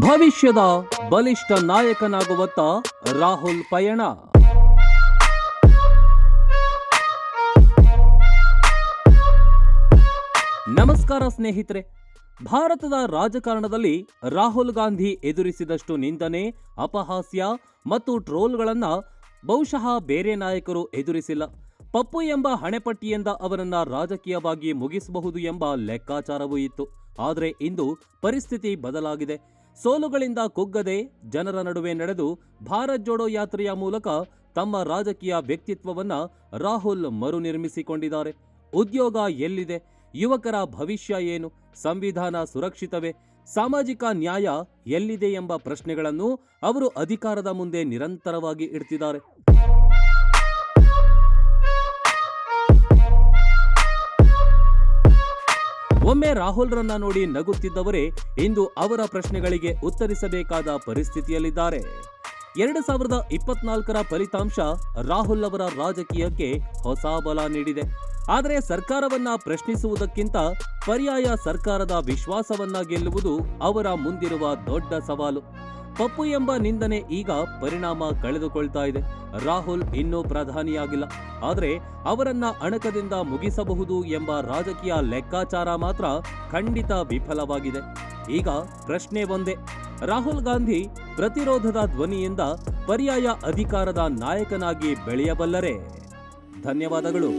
ಭವಿಷ್ಯದ ಬಲಿಷ್ಠ ನಾಯಕನಾಗುವತ್ತ ರಾಹುಲ್ ಪಯಣ. ನಮಸ್ಕಾರ ಸ್ನೇಹಿತರೆ. ಭಾರತದ ರಾಜಕಾರಣದಲ್ಲಿ ರಾಹುಲ್ ಗಾಂಧಿ ಎದುರಿಸಿದಷ್ಟು ನಿಂದನೆ, ಅಪಹಾಸ್ಯ ಮತ್ತು ಟ್ರೋಲ್ಗಳನ್ನ ಬಹುಶಃ ಬೇರೆ ನಾಯಕರು ಎದುರಿಸಿಲ್ಲ. ಪಪ್ಪು ಎಂಬ ಹಣೆಪಟ್ಟಿಯಿಂದ ಅವರನ್ನ ರಾಜಕೀಯವಾಗಿ ಮುಗಿಸಬಹುದು ಎಂಬ ಲೆಕ್ಕಾಚಾರವೂ ಇತ್ತು. ಆದರೆ ಇಂದು ಪರಿಸ್ಥಿತಿ ಬದಲಾಗಿದೆ. ಸೋಲುಗಳಿಂದ ಕುಗ್ಗದೆ ಜನರ ನಡುವೆ ನಡೆದು ಭಾರತ್ ಜೋಡೋ ಯಾತ್ರೆಯ ಮೂಲಕ ತಮ್ಮ ರಾಜಕೀಯ ವ್ಯಕ್ತಿತ್ವವನ್ನ ರಾಹುಲ್ ಮರುನಿರ್ಮಿಸಿಕೊಂಡಿದ್ದಾರೆ. ಉದ್ಯೋಗ ಎಲ್ಲಿದೆ? ಯುವಕರ ಭವಿಷ್ಯ ಏನು? ಸಂವಿಧಾನ ಸುರಕ್ಷಿತವೇ? ಸಾಮಾಜಿಕ ನ್ಯಾಯ ಎಲ್ಲಿದೆ ಎಂಬ ಪ್ರಶ್ನೆಗಳನ್ನು ಅವರು ಅಧಿಕಾರದ ಮುಂದೆ ನಿರಂತರವಾಗಿ ಇಡ್ತಿದ್ದಾರೆ. ಒಮ್ಮೆ ರಾಹುಲ್ರನ್ನ ನೋಡಿ ನಗುತ್ತಿದ್ದವರೇ ಇಂದು ಅವರ ಪ್ರಶ್ನೆಗಳಿಗೆ ಉತ್ತರಿಸಬೇಕಾದ ಪರಿಸ್ಥಿತಿಯಲ್ಲಿದ್ದಾರೆ. 2024ರ ಫಲಿತಾಂಶ ರಾಹುಲ್ ಅವರ ರಾಜಕೀಯಕ್ಕೆ ಹೊಸ ಬಲ ನೀಡಿದೆ. ಆದರೆ ಸರ್ಕಾರವನ್ನ ಪ್ರಶ್ನಿಸುವುದಕ್ಕಿಂತ ಪರ್ಯಾಯ ಸರ್ಕಾರದ ವಿಶ್ವಾಸವನ್ನ ಗೆಲ್ಲುವುದು ಅವರ ಮುಂದಿರುವ ದೊಡ್ಡ ಸವಾಲು. ಪಪ್ಪು ಎಂಬ ನಿಂದನೆ ಈಗ ಪರಿಣಾಮ ಕಳೆದುಕೊಳ್ತಾ ಇದೆ. ರಾಹುಲ್ ಇನ್ನೂ ಪ್ರಧಾನಿಯಾಗಿಲ್ಲ, ಆದರೆ ಅವರನ್ನ ಅಣಕದಿಂದ ಮುಗಿಸಬಹುದು ಎಂಬ ರಾಜಕೀಯ ಲೆಕ್ಕಾಚಾರ ಮಾತ್ರ ಖಂಡಿತ ವಿಫಲವಾಗಿದೆ. ಈಗ ಪ್ರಶ್ನೆ ಒಂದೇ: ರಾಹುಲ್ ಗಾಂಧಿ ಪ್ರತಿರೋಧದ ಧ್ವನಿಯಿಂದ ಪರ್ಯಾಯ ಅಧಿಕಾರದ ನಾಯಕನಾಗಿ ಬೆಳೆಯಬಲ್ಲರೇ? ಧನ್ಯವಾದಗಳು.